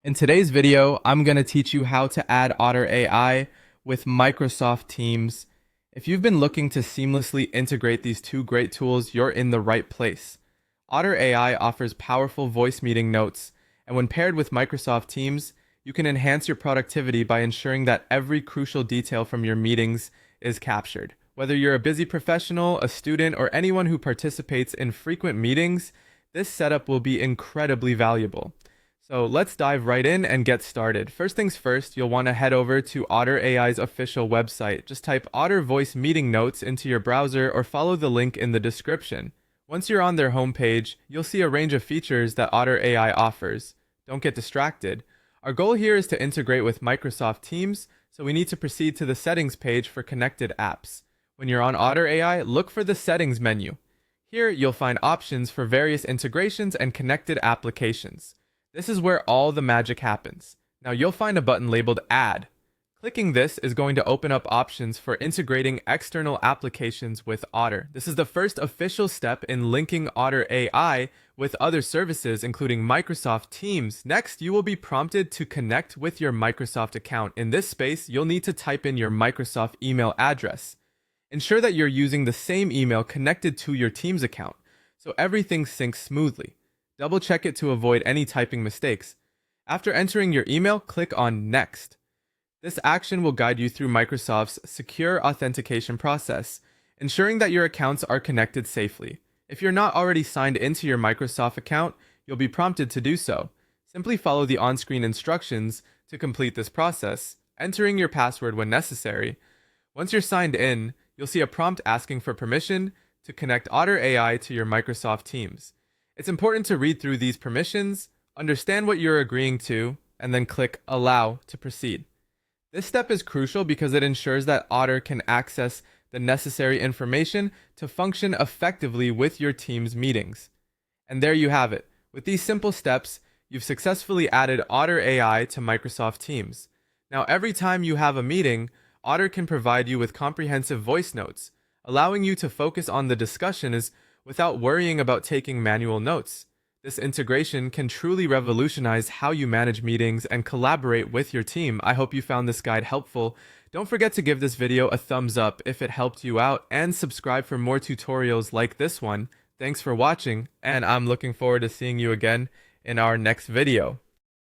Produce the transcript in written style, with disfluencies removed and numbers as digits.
In today's video, I'm going to teach you how to add Otter.ai with Microsoft Teams. If you've been looking to seamlessly integrate these two great tools, you're in the right place. Otter.ai offers powerful voice meeting notes, and when paired with Microsoft Teams, you can enhance your productivity by ensuring that every crucial detail from your meetings is captured. Whether you're a busy professional, a student, or anyone who participates in frequent meetings, this setup will be incredibly valuable. So let's dive right in and get started. First things first, you'll want to head over to Otter.ai's official website. Just type Otter Voice Meeting Notes into your browser or follow the link in the description. Once you're on their homepage, you'll see a range of features that Otter.ai offers. Don't get distracted. Our goal here is to integrate with Microsoft Teams, so we need to proceed to the settings page for connected apps. When you're on Otter.ai, look for the settings menu. Here, you'll find options for various integrations and connected applications. This is where all the magic happens. Now you'll find a button labeled Add. Clicking this is going to open up options for integrating external applications with Otter. This is the first official step in linking Otter.ai with other services, including Microsoft Teams. Next, you will be prompted to connect with your Microsoft account. In this space, you'll need to type in your Microsoft email address. Ensure that you're using the same email connected to your Teams account, so everything syncs smoothly. Double check it to avoid any typing mistakes. After entering your email, click on Next. This action will guide you through Microsoft's secure authentication process, ensuring that your accounts are connected safely. If you're not already signed into your Microsoft account, you'll be prompted to do so. Simply follow the on-screen instructions to complete this process, entering your password when necessary. Once you're signed in, you'll see a prompt asking for permission to connect Otter.ai to your Microsoft Teams. It's important to read through these permissions, understand what you're agreeing to, and then click Allow to proceed. This step is crucial because it ensures that Otter can access the necessary information to function effectively with your team's meetings. And there you have it. With these simple steps, you've successfully added Otter.ai to Microsoft Teams. Now, every time you have a meeting, Otter can provide you with comprehensive voice notes, allowing you to focus on the discussion without worrying about taking manual notes. This integration can truly revolutionize how you manage meetings and collaborate with your team. I hope you found this guide helpful. Don't forget to give this video a thumbs up if it helped you out and subscribe for more tutorials like this one. Thanks for watching, and I'm looking forward to seeing you again in our next video.